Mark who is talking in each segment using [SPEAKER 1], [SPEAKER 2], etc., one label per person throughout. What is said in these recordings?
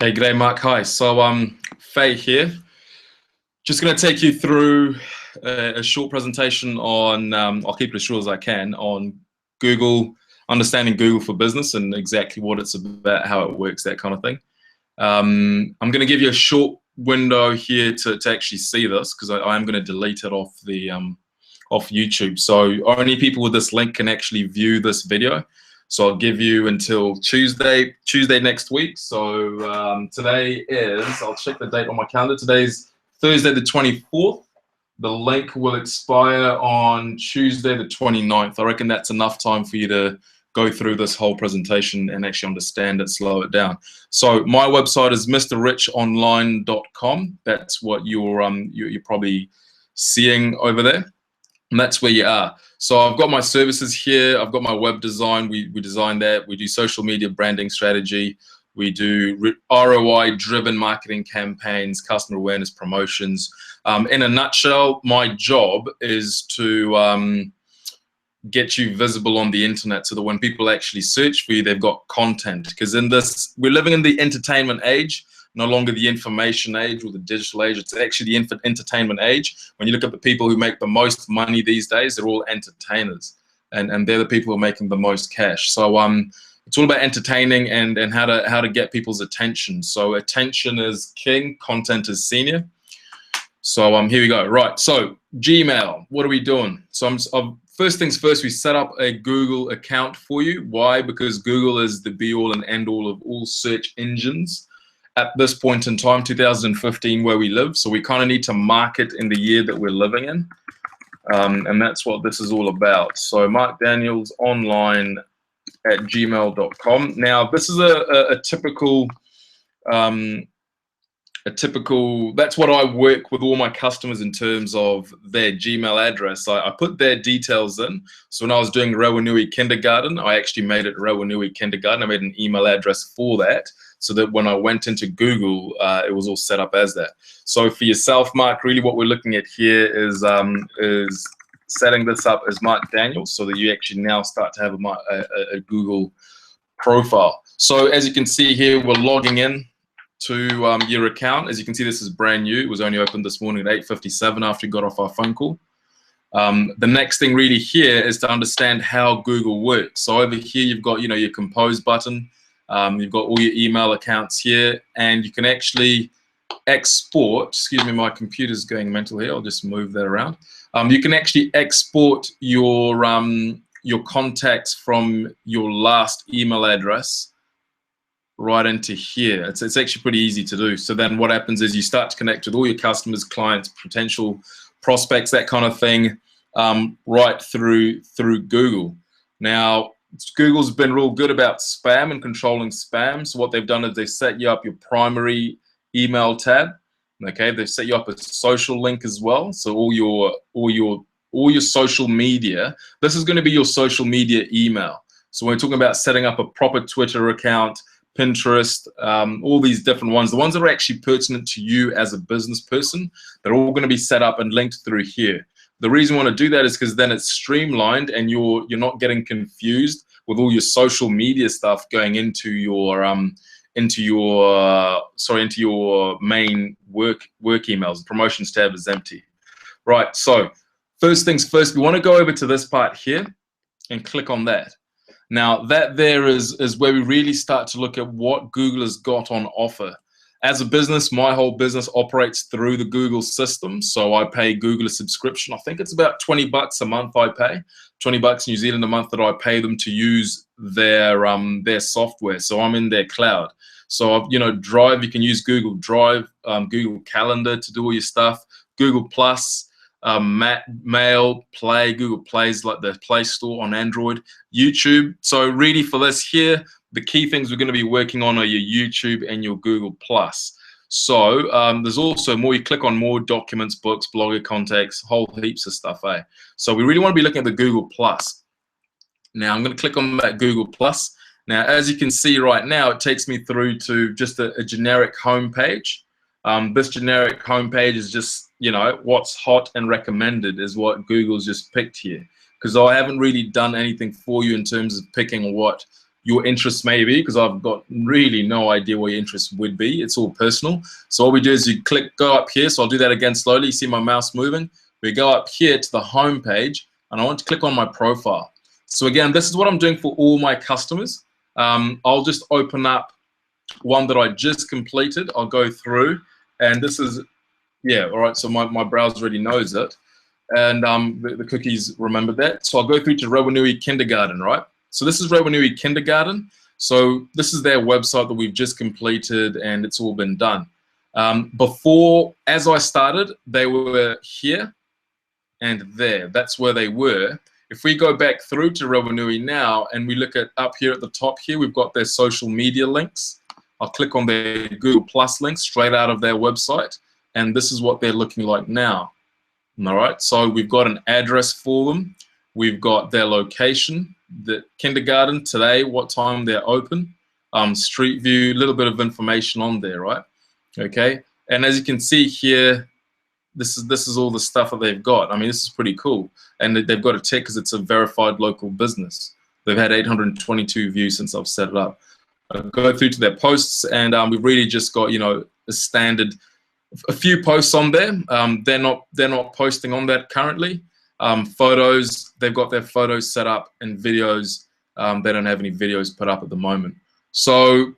[SPEAKER 1] Hey, g'day, Mark. Hi. So, Faye here. Just going to take you through a short presentation on, I'll keep it as short as I can, on Google, understanding Google for Business and exactly what it's about, how it works, that kind of thing. I'm going to give you a short window here to actually see this because I am going to delete it off the off YouTube. So only people with this link can actually view this video. So I'll give you until Tuesday next week. So today is, I'll check the date on my calendar. Today's Thursday the 24th. The link will expire on Tuesday the 29th. I reckon that's enough time for you to go through this whole presentation and actually understand it, slow it down. So my website is mrrichonline.com. That's what you're probably seeing over there. And that's where you are. So I've got my services here. I've got my web design. We design that. We do social media branding strategy. We do ROI-driven marketing campaigns, customer awareness promotions. In a nutshell, my job is to get you visible on the internet so that when people actually search for you, they've got content. Because we're living in the entertainment age, no longer the information age or the digital age. It's actually the entertainment age. When you look at the people who make the most money these days, they're all entertainers, and they're the people who are making the most cash. So it's all about entertaining and how to get people's attention. So attention is king, content is senior. So here we go. Right. So Gmail, what are we doing? So first things first, we set up a Google account for you. Why? Because Google is the be-all and end-all of all search engines at this point in time, 2015, where we live. So we kind of need to market in the year that we're living in. And that's what this is all about. So markdanielsonline@gmail.com. Now, this is a typical, that's what I work with all my customers in terms of their Gmail address. I put their details in. So when I was doing Rawinui Kindergarten, I actually made it Rawinui Kindergarten. I made an email address for that, so that when I went into Google, it was all set up as that. So for yourself, Mark, really what we're looking at here is setting this up as Mark Daniels, so that you actually now start to have a Google profile. So as you can see here, we're logging in to your account. As you can see, this is brand new. It was only opened this morning at 8:57 after we got off our phone call. The next thing really here is to understand how Google works. So over here, you've got your compose button. You've got all your email accounts here, and you can actually export. Excuse me, my computer's going mental here. I'll just move that around. You can actually export your contacts from your last email address right into here. It's actually pretty easy to do. So then what happens is you start to connect with all your customers, clients, potential prospects, that kind of thing, right through Google. Now, Google's been real good about spam and controlling spam. So what they've done is they've set you up your primary email tab. Okay, they've set you up a social link as well. So all your social media, this is going to be your social media email. So we're talking about setting up a proper Twitter account, Pinterest, all these different ones. The ones that are actually pertinent to you as a business person, they're all going to be set up and linked through here. The reason I want to do that is because then it's streamlined and you're not getting confused with all your social media stuff going into your main work emails. The promotions tab is empty. Right. So first things first, we want to go over to this part here and click on that. Now that there is where we really start to look at what Google has got on offer. As a business, my whole business operates through the Google system. So I pay Google a subscription. I think it's about 20 bucks a month I pay, 20 bucks New Zealand a month that I pay them to use their software. So I'm in their cloud. So, Drive, you can use Google Drive, Google Calendar to do all your stuff, Google Plus, Mail, Play, Google Play's like the Play Store on Android, YouTube. So really for this here, the key things we're going to be working on are your YouTube and your Google Plus. So there's also more. You click on more, documents, books, blogger contacts, whole heaps of stuff. So we really want to be looking at the Google Plus. Now I'm going to click on that Google Plus. Now, as you can see right now, it takes me through to just a generic home page. This generic home page is just, what's hot and recommended is what Google's just picked here. Because I haven't really done anything for you in terms of picking what your interests may be, because I've got really no idea what your interests would be. It's all personal. So what we do is you go up here. So I'll do that again slowly. You see my mouse moving. We go up here to the home page, and I want to click on my profile. So again, this is what I'm doing for all my customers. I'll just open up one that I just completed. I'll go through, and this is, yeah, all right, so my browser already knows it, and the cookies remembered that. So I'll go through to Rawanui Kindergarten, right? So this is Rawanui Kindergarten. So this is their website that we've just completed, and it's all been done. Before, as I started, they were here and there. That's where they were. If we go back through to Rawanui now, and we look at up here at the top here, we've got their social media links. I'll click on their Google Plus link straight out of their website, and this is what they're looking like now. All right, so we've got an address for them. We've got their location, the kindergarten today, what time they're open, street view, a little bit of information on there, right? Okay, and as you can see here, this is all the stuff that they've got. I mean, this is pretty cool, and they've got a tick because it's a verified local business. They've had 822 views since I've set it up. Go through to their posts, and we've really just got, you know, a standard, a few posts on there. They're not posting on that currently. Photos, they've got their photos set up, and videos, they don't have any videos put up at the moment. So,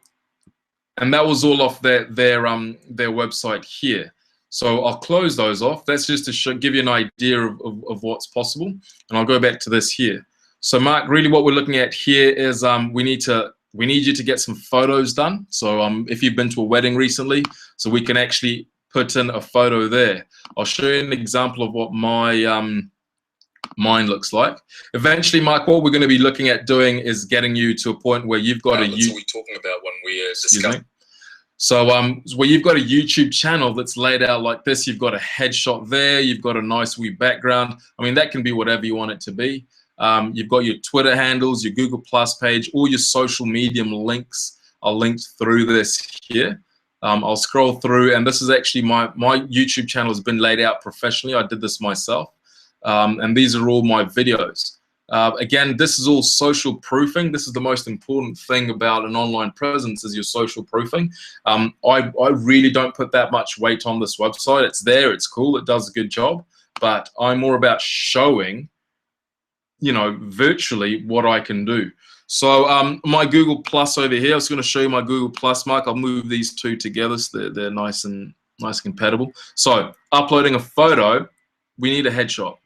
[SPEAKER 1] and that was all off their website here. So I'll close those off. That's just to give you an idea of what's possible, and I'll go back to this here. So Mark, really what we're looking at here is we need you to get some photos done. So if you've been to a wedding recently, so we can actually put in a photo there. I'll show you an example of what my mine looks like. Eventually, Mike, what we're going to be looking at doing is getting you to a point where you've got
[SPEAKER 2] that's what we're talking about when we discuss.
[SPEAKER 1] So where you've got a YouTube channel that's laid out like this, you've got a headshot there, you've got a nice wee background. I mean, that can be whatever you want it to be. You've got your Twitter handles, your Google Plus page, all your social media links are linked through this here. I'll scroll through, and this is actually my YouTube channel has been laid out professionally. I did this myself, and these are all my videos. Again, this is all social proofing. This is the most important thing about an online presence is your social proofing. I really don't put that much weight on this website. It's there, it's cool, it does a good job, but I'm more about showing, you know, virtually what I can do. So my Google Plus over here, I was going to show you my Google Plus, Mark. I'll move these two together so they're nice and compatible. So uploading a photo, we need a headshot.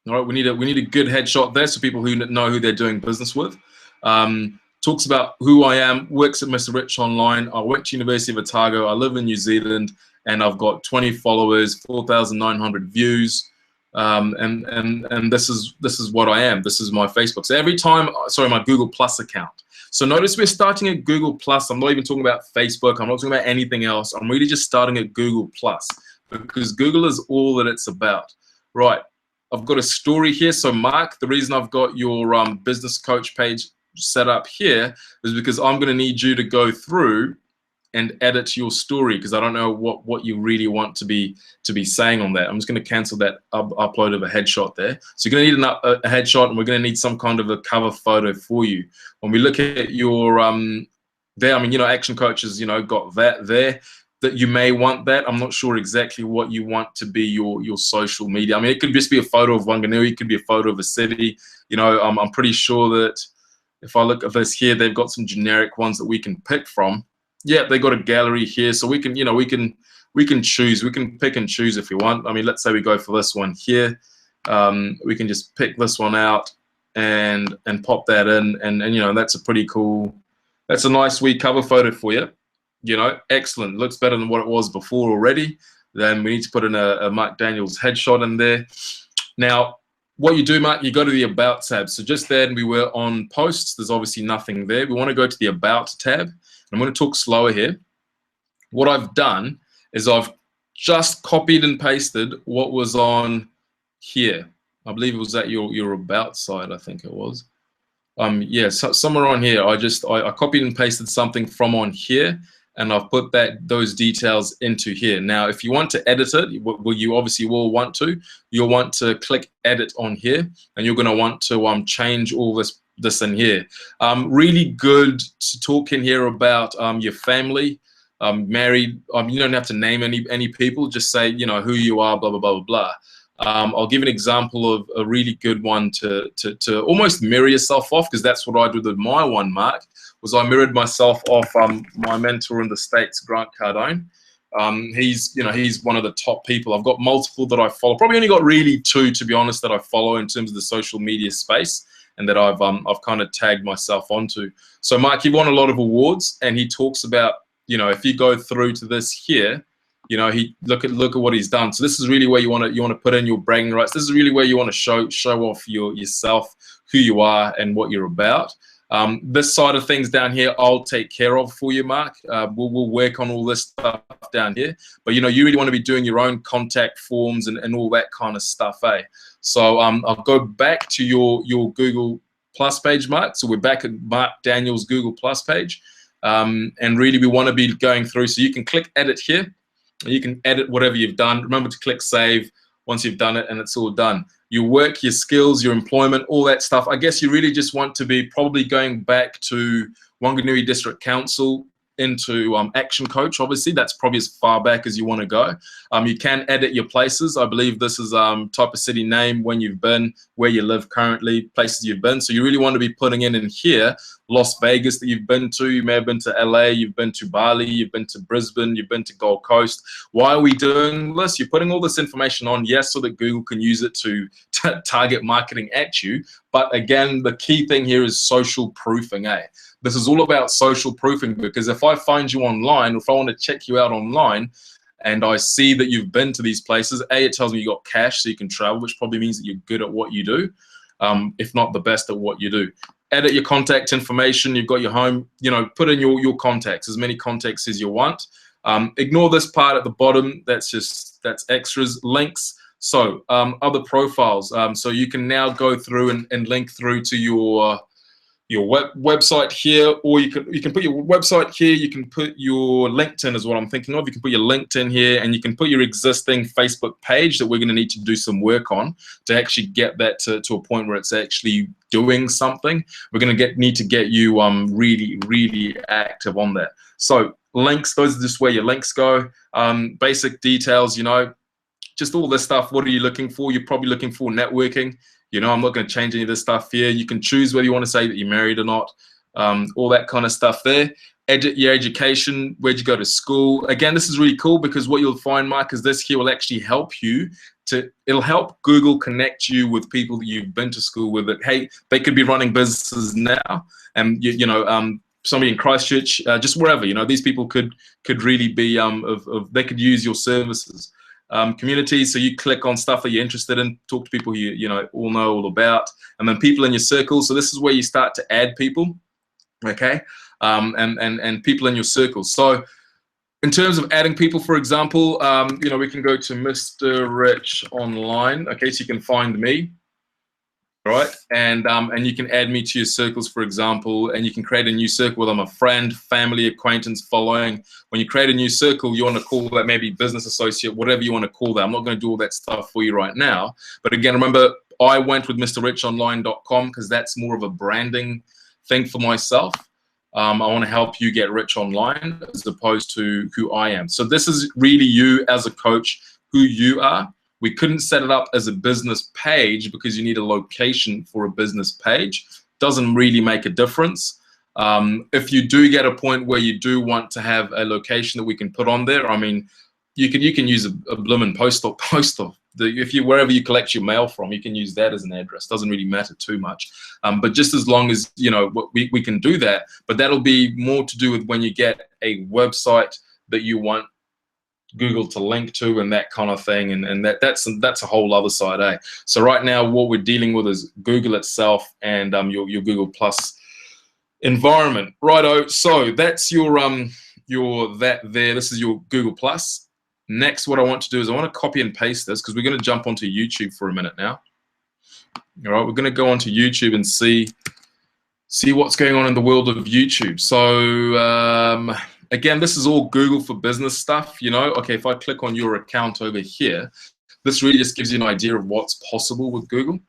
[SPEAKER 1] All right, we need a good headshot there so people who know who they're doing business with. Talks about who I am, works at Mr. Rich Online. I went to University of Otago. I live in New Zealand, and I've got 20 followers, 4,900 views. And this is what I am. This is my Facebook. So every time, sorry, my Google Plus account. So notice we're starting at Google Plus. I'm not even talking about Facebook. I'm not talking about anything else. I'm really just starting at Google Plus because Google is all that it's about. Right. I've got a story here. So Mark, the reason I've got your business coach page set up here is because I'm going to need you to go through and edit your story because I don't know what you really want to be saying on that. I'm just going to cancel that upload of a headshot there. So you're going to need a headshot, and we're going to need some kind of a cover photo for you. When we look at your there, I mean, you know, Action Coaches, you know, got that there. That you may want that. I'm not sure exactly what you want to be your social media. I mean, it could just be a photo of Wanganui, it could be a photo of a city. You know, I'm pretty sure that if I look at this here, they've got some generic ones that we can pick from. Yeah, they got a gallery here, so we can, you know, we can choose. We can pick and choose if we want. I mean, let's say we go for this one here. We can just pick this one out and pop that in, and you know, that's a pretty cool. That's a nice wee cover photo for you. You know, excellent. Looks better than what it was before already. Then we need to put in a Mark Daniels headshot in there. Now, what you do, Mark, you go to the About tab. So just then we were on posts. There's obviously nothing there. We want to go to the About tab. I'm going to talk slower here. What I've done is I've just copied and pasted what was on here. I believe it was at your About side, I think it was. Yeah, so somewhere on here, I copied and pasted something from on here, and I've put those details into here. Now, if you want to edit it, well, you obviously will want to. You'll want to click edit on here, and you're going to want to change all this this in here. Really good to talk in here about your family. Married, you don't have to name any people, just say, you know, who you are, blah, blah, blah, blah, blah. I'll give an example of a really good one to almost mirror yourself off, because that's what I did with my one, Mark, was I mirrored myself off my mentor in the States, Grant Cardone. He's one of the top people. I've got multiple that I follow. Probably only got really 2, to be honest, that I follow in terms of the social media space, and that I've kind of tagged myself onto. So Mark, he won a lot of awards, and he talks about, you know, if you go through to this here, you know, he look at what he's done. So this is really where you want to put in your bragging rights. This is really where you want to show off yourself, who you are, and what you're about. This side of things down here, I'll take care of for you, Mark. We'll work on all this stuff down here. But you know, you really want to be doing your own contact forms and all that kind of stuff, eh? So I'll go back to your Google Plus page, Mark. So we're back at Mark Daniels Google Plus page. And really we want to be going through, so you can click edit here. You can edit whatever you've done. Remember to click save once you've done it, and it's all done. Your work, your skills, your employment, all that stuff. I guess you really just want to be probably going back to Wanganui District Council into Action Coach. Obviously, that's probably as far back as you want to go. You can edit your places. I believe this is type of city name, when you've been, where you live currently, places you've been. So you really want to be putting in here Las Vegas that you've been to. You may have been to LA, you've been to Bali, you've been to Brisbane, you've been to Gold Coast. Why are we doing this? You're putting all this information on, yes, so that Google can use it to target marketing at you. But again, the key thing here is social proofing, eh? This is all about social proofing, because if I find you online, if I want to check you out online, and I see that you've been to these places, A, it tells me you got cash so you can travel, which probably means that you're good at what you do, if not the best at what you do. Edit your contact information. You've got your home, you know, put in your contacts, as many contacts as you want. Ignore this part at the bottom. That's extras. Links. So other profiles. So you can now go through and link through to your website here, or you can put your website here. You can put your LinkedIn is what I'm thinking of. You can put your LinkedIn here, and you can put your existing Facebook page that we're going to need to do some work on to actually get that to a point where it's actually doing something. We're going to need to get you really active on that. So links, those are just where your links go. Basic details, you know, just all this stuff. What are you looking for? You're probably looking for networking. You know, I'm not going to change any of this stuff here. You can choose whether you want to say that you're married or not, all that kind of stuff there. Edit your education, where'd you go to school? Again, this is really cool, because what you'll find, Mark, is this here will actually help you it'll help Google connect you with people that you've been to school with. That, hey, they could be running businesses now, and you know, somebody in Christchurch, just wherever, you know, these people could really be they could use your services. Community, so you click on stuff that you're interested in, talk to people you know all about, and then people in your circle. So this is where you start to add people, okay, and people in your circle. So in terms of adding people, for example, you know, we can go to Mr. Rich Online, okay, so you can find me, right, and you can add me to your circles, for example, and you can create a new circle whether I'm a friend, family, acquaintance, following. When you create a new circle, you want to call that maybe business associate, whatever you want to call that. I'm not going to do all that stuff for you right now, but again, remember, I went with MrRichOnline.com because that's more of a branding thing for myself. I want to help you get rich online as opposed to who I am. So this is really you as a coach, who you are. We couldn't set it up as a business page because you need a location for a business page. Doesn't really make a difference. If you do get a point where you do want to have a location that we can put on there, I mean, you can use a bloomin' post office. Wherever you collect your mail from, you can use that as an address. Doesn't really matter too much. But just as long as, you know, we can do that. But that'll be more to do with when you get a website that you want Google to link to and that kind of thing, and that's a whole other side, eh? So right now what we're dealing with is Google itself and your Google Plus environment. Righto, so that's your that there. This is your Google Plus. Next, what I want to do is I want to copy and paste this, because we're going to jump onto YouTube for a minute now. All right, we're going to go onto YouTube and see what's going on in the world of YouTube. So again, this is all Google for Business stuff, you know. Okay, if I click on your account over here, this really just gives you an idea of what's possible with Google.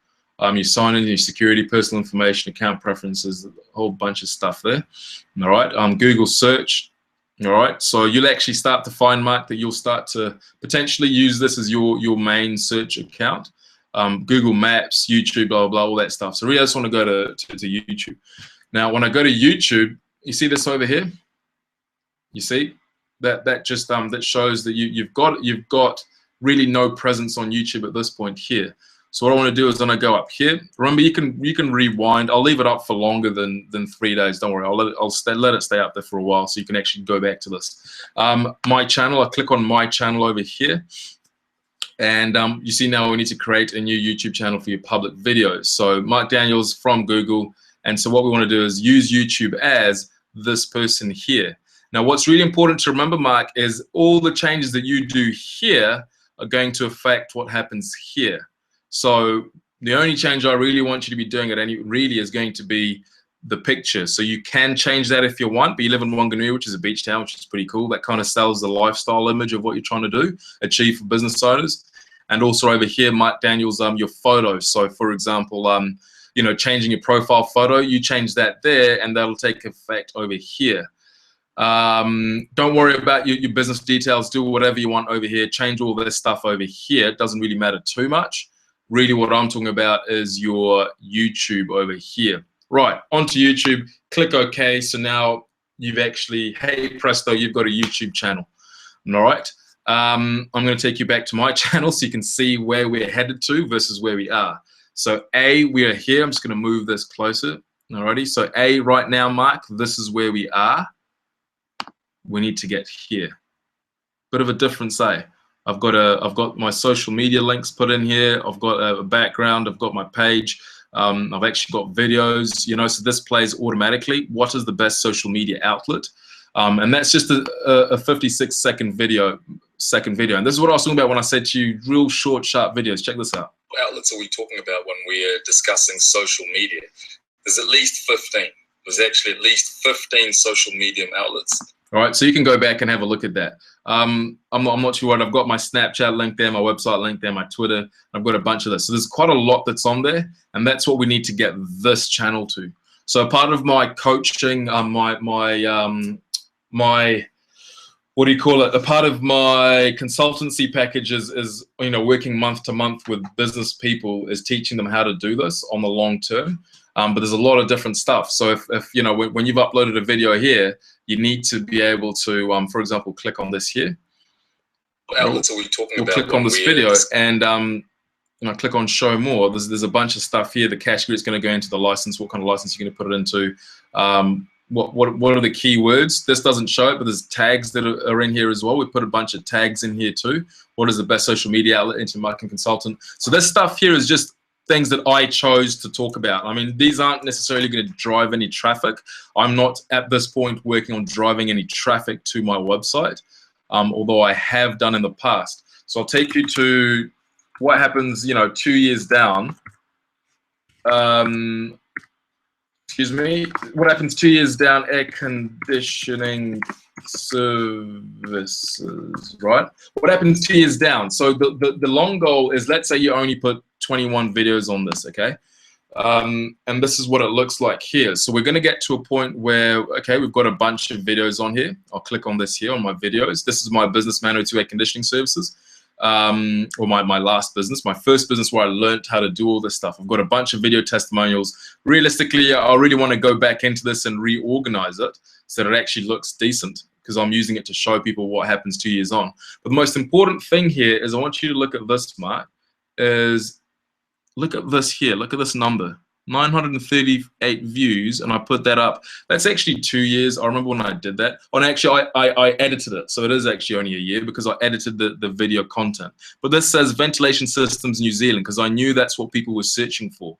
[SPEAKER 1] You sign in your security, personal information, account preferences, a whole bunch of stuff there. All right. Google search. All right. So you'll actually start to find, Mark, that you'll start to potentially use this as your main search account. Google Maps, YouTube, blah, blah, all that stuff. So really, I just want to go to YouTube. Now, when I go to YouTube, you see this over here? You see that just that shows that you've got really no presence on YouTube at this point here. So what I want to do is when I go up here, remember you can rewind. I'll leave it up for longer than 3 days. Don't worry, let it stay up there for a while so you can actually go back to this. My channel. I click on my channel over here, and you see now we need to create a new YouTube channel for your public videos. So Mark Daniels from Google, and so what we want to do is use YouTube as this person here. Now, what's really important to remember, Mark, is all the changes that you do here are going to affect what happens here. So the only change I really want you to be doing really is going to be the picture. So you can change that if you want, but you live in Wanganui, which is a beach town, which is pretty cool. That kind of sells the lifestyle image of what you're trying to achieve for business owners. And also over here, Mark Daniels, your photos. So for example, you know, changing your profile photo, you change that there, and that'll take effect over here. Don't worry about your business details. Do whatever you want over here. Change all this stuff over here. It doesn't really matter too much. Really what I'm talking about is your YouTube over here. Right, onto YouTube, click OK. So now you've actually, hey presto, you've got a YouTube channel. All right, I'm going to take you back to my channel so you can see where we're headed to versus where we are. So we are here. I'm just going to move this closer. Alrighty, so right now, Mark, this is where we are. We need to get here. Bit of a difference, I've got my social media links put in here. I've got a background. I've got my page. I've actually got videos. You know, so this plays automatically. What is the best social media outlet? And that's just a 56-second video. And this is what I was talking about when I said to you, real short, sharp videos. Check this out.
[SPEAKER 2] What outlets are we talking about when we're discussing social media? There's at least 15. There's actually at least 15 social media outlets.
[SPEAKER 1] All right, so you can go back and have a look at that. I'm not too worried. I've got my Snapchat link there, my website link there, my Twitter. I've got a bunch of this. So there's quite a lot that's on there, and that's what we need to get this channel to. So part of my coaching, my what do you call it? A part of my consultancy package is you know, working month to month with business people, is teaching them how to do this on the long term. But there's a lot of different stuff. So if you know, when you've uploaded a video here, you need to be able to, for example, click on this here.
[SPEAKER 2] What outlets are we talking about?
[SPEAKER 1] Click on this video and you know, click on show more. There's a bunch of stuff here. The category is going to go into the license. What kind of license you're going to put it into? What are the keywords? This doesn't show it, but there's tags that are in here as well. We put a bunch of tags in here too. What is the best social media outlet? Internet marketing consultant. So this stuff here is just things that I chose to talk about. I mean, these aren't necessarily going to drive any traffic. I'm not at this point working on driving any traffic to my website, although I have done in the past. So I'll take you to what happens, you know, 2 years down. Excuse me. What happens 2 years down? Air conditioning services, right? What happens 2 years down? So the long goal is, let's say you only put 21 videos on this, okay? And this is what it looks like here. So we're going to get to a point where, okay, we've got a bunch of videos on here. I'll click on this here on my videos. This is my business manual to air conditioning services, or my last business, my first business where I learned how to do all this stuff. I've got a bunch of video testimonials. Realistically, I really want to go back into this and reorganize it so that it actually looks decent, because I'm using it to show people what happens 2 years on. But the most important thing here is I want you to look at this, Mark, is look at this here. Look at this number, 938 views, and I put that up. That's actually 2 years. I remember when I did that. And actually, I edited it, so it is actually only a year because I edited the video content. But this says Ventilation Systems New Zealand, because I knew that's what people were searching for.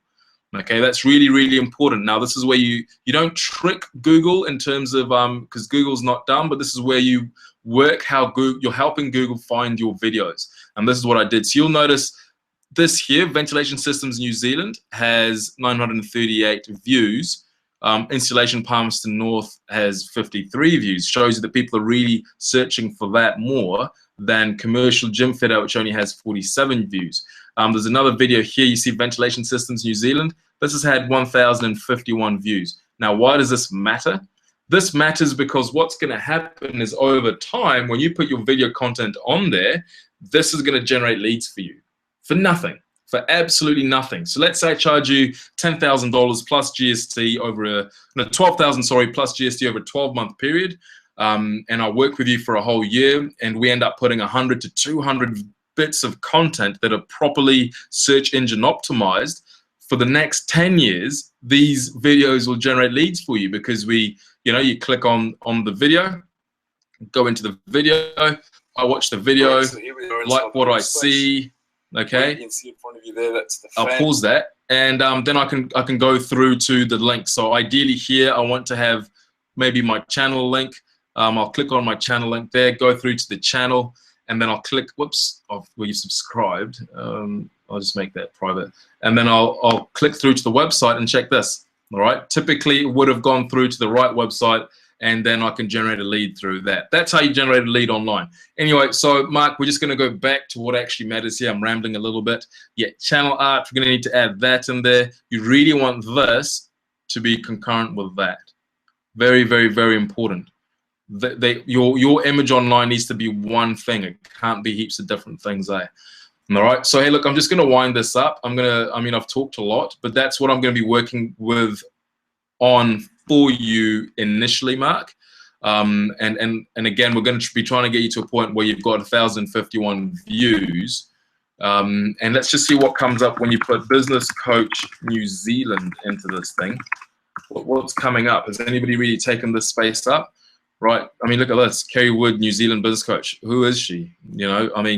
[SPEAKER 1] Okay, that's really, really important. Now, this is where you don't trick Google in terms of, because Google's not dumb, but this is where you work how you're helping Google find your videos. And this is what I did. So you'll notice this here, Ventilation Systems New Zealand, has 938 views. Installation Palmerston North has 53 views. Shows you that people are really searching for that more than Commercial Gym Fit Out, which only has 47 views. There's another video here. You see Ventilation Systems New Zealand. This has had 1,051 views. Now, why does this matter? This matters because what's going to happen is over time, when you put your video content on there, this is going to generate leads for you for nothing, for absolutely nothing. So let's say I charge you $10,000 plus GST over $12,000, sorry, plus GST over a 12-month period. And I work with you for a whole year, and we end up putting 100 to 200 bits of content that are properly search engine optimized. For the next 10 years, these videos will generate leads for you because you click on the video, go into the video, I watch the video, like what I see, okay?
[SPEAKER 2] You can see in front of you there, that's the
[SPEAKER 1] I'll pause that, and then I can go through to the link. So ideally here, I want to have maybe my channel link. I'll click on my channel link there, go through to the channel, and then I'll click, whoops, where you subscribed. I'll just make that private. And then I'll click through to the website and check this, all right? Typically, it would have gone through to the right website, and then I can generate a lead through that. That's how you generate a lead online. Anyway, so Mark, we're just gonna go back to what actually matters here. I'm rambling a little bit. Yeah, channel art, we're gonna need to add that in there. You really want this to be concurrent with that. Very, very, very important. Your image online needs to be one thing. It can't be heaps of different things there. All right, so hey, look, I'm just gonna wind this up. I've talked a lot, but that's what I'm gonna be working with on for you initially, Mark. And again, we're going to be trying to get you to a point where you've got 1,051 views. And let's just see what comes up when you put Business Coach New Zealand into this thing. What's coming up? Has anybody really taken this space up? Right, I mean, look at this, Kerry Wood, New Zealand Business Coach. Who is she?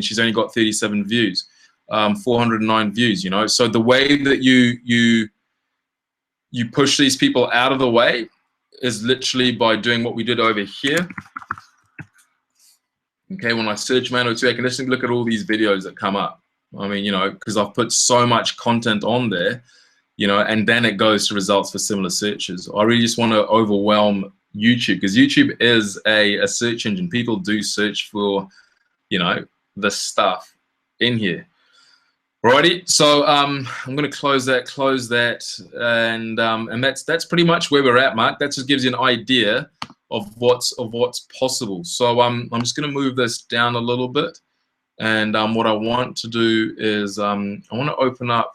[SPEAKER 1] She's only got 37 views, 409 views, So the way that you push these people out of the way is literally by doing what we did over here. Okay, when I search manual 2 air conditioning, look at all these videos that come up. Because I've put so much content on there, and then it goes to results for similar searches. I really just want to overwhelm YouTube, because YouTube is a search engine. People do search for, this stuff in here. Alrighty, so I'm going to close that, and that's pretty much where we're at, Mark. That just gives you an idea of what's possible. So I'm just going to move this down a little bit, and what I want to do is I want to open up.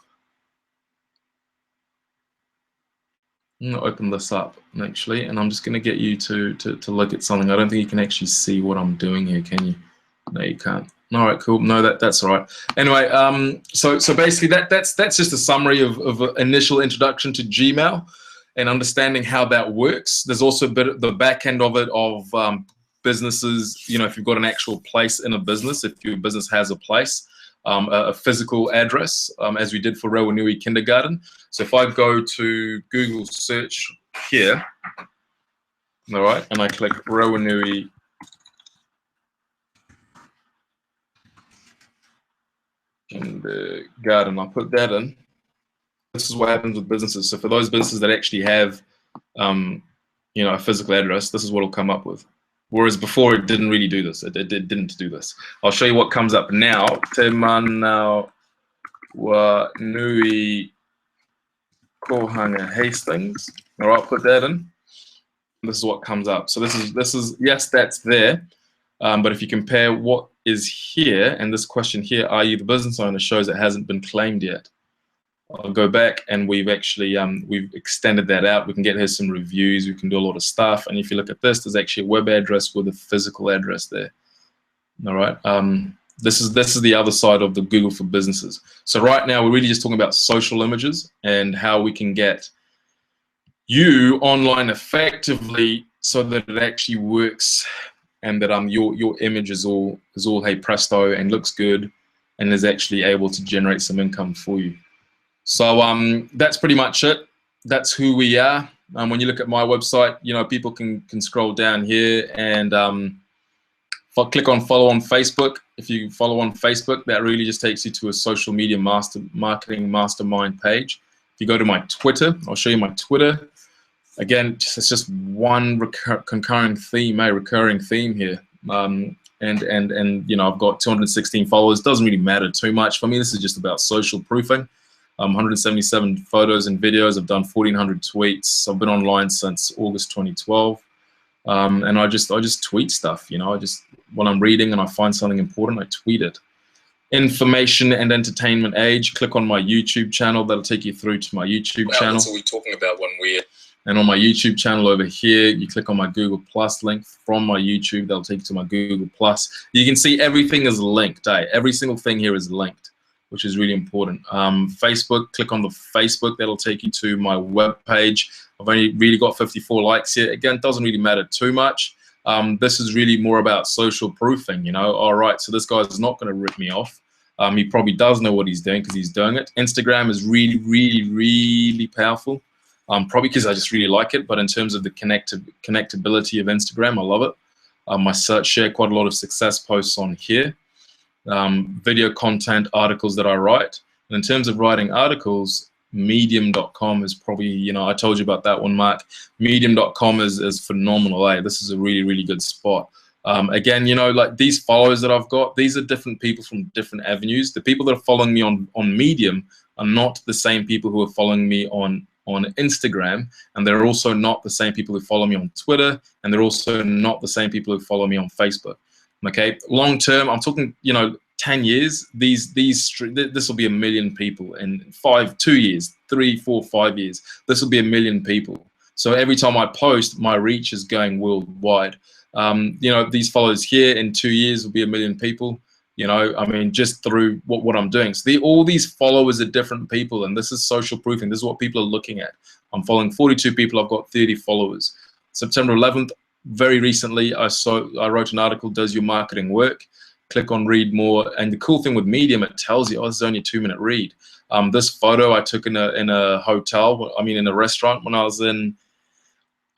[SPEAKER 1] I'm going to open this up actually, and I'm just going to get you to look at something. I don't think you can actually see what I'm doing here, can you? No, you can't. All right, cool. No, that's all right. Anyway, so basically that's just a summary of initial introduction to Gmail and understanding how that works. There's also a bit of the back end of it of businesses. If you've got an actual place in a business, if your business has a place, a physical address, as we did for Rawinui Kindergarten. So if I go to Google search here, all right, and I click Rawinui Kindergarten, I'll put that in. This is what happens with businesses. So for those businesses that actually have, a physical address, this is what it'll come up with. Whereas before it didn't really do this. It didn't do this. I'll show you what comes up now. Te Mana Nui Kohanga Hastings. All right, put that in. This is what comes up. So this is yes, that's there. But if you compare what is here and this question here, are you the business owner, shows it hasn't been claimed yet. I'll go back, and we've actually we've extended that out. We can get here some reviews. We can do a lot of stuff. And if you look at this, there's actually a web address with a physical address there. All right. This is the other side of the Google for Businesses. So right now we're really just talking about social images and how we can get you online effectively so that it actually works, and that your image is all hey presto and looks good and is actually able to generate some income for you. So that's pretty much it. That's who we are. When you look at my website, people can scroll down here, and if I click on follow on Facebook, if you follow on Facebook, that really just takes you to a social media marketing mastermind page. If you go to my Twitter, I'll show you my Twitter. again, it's just one concurring theme, a recurring theme here. And you know, I've got 216 followers. Doesn't really matter too much for me. This is just about social proofing. 177 photos and videos. I've done 1,400 tweets. I've been online since August 2012. And I just tweet stuff, you know. When I'm reading and I find something important, I tweet it. Information and entertainment age. Click on my YouTube channel. That'll take you through to my YouTube channel.
[SPEAKER 2] What are we talking about when we're...
[SPEAKER 1] And on my YouTube channel over here, you click on my Google Plus link from my YouTube. That'll take you to my Google Plus. You can see everything is linked. Every single thing here is linked, which is really important. Facebook, click on the Facebook. That'll take you to my web page. I've only really got 54 likes here. Again, it doesn't really matter too much. This is really more about social proofing, you know. All right, so this guy's not going to rip me off. He probably does know what he's doing because he's doing it. Instagram is really, really, really powerful. Probably because I just really like it, but in terms of the connectability of Instagram, I love it. I share quite a lot of success posts on here. Video content, articles that I write. And in terms of writing articles, medium.com is probably, you know, I told you about that one, Mark. Medium.com is phenomenal. This is a really, really good spot. Again, you know, like these followers that I've got, these are different people from different avenues. The people that are following me on Medium are not the same people who are following me on Instagram, and they're also not the same people who follow me on Twitter, and they're also not the same people who follow me on Facebook. Okay, long term, I'm talking, you know, 10 years. This will be 1 million people in 2 years, 3, 4, 5 years. This will be 1 million people. So every time I post, my reach is going worldwide. You know, these followers here in 2 years will be 1 million people. You know, I mean, just through what I'm doing. So all these followers are different people, and this is social proofing. This is what people are looking at. I'm following 42 people. I've got 30 followers. September 11th, very recently, I wrote an article, Does Your Marketing Work? Click on read more. And the cool thing with Medium, it tells you, oh, this is only a 2-minute read. This photo I took in a hotel, I mean, in a restaurant when I was in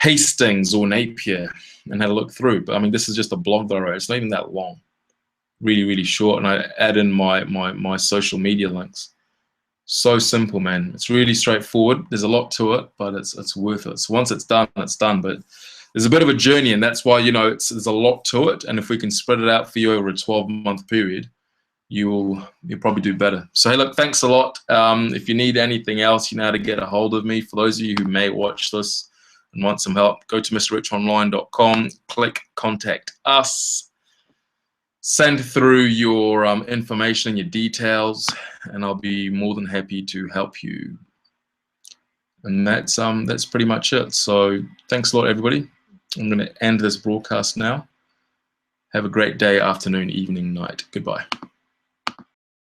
[SPEAKER 1] Hastings or Napier and had a look through. But I mean, this is just a blog that I wrote. It's not even that long. Really, really short, and I add in my social media links. So simple, man. It's really straightforward. There's a lot to it, but it's worth it. So once it's done, it's done. But there's a bit of a journey, and that's why, you know, there's a lot to it. And if we can spread it out for you over a 12-month period, you'll probably do better. So hey, look, thanks a lot. If you need anything else, you know how to get a hold of me. For those of you who may watch this and want some help, go to mrrichonline.com, click Contact Us. Send through your information and your details, and I'll be more than happy to help you. And that's pretty much it. So thanks a lot, everybody. I'm going to end this broadcast now. Have a great day, afternoon, evening, night. Goodbye.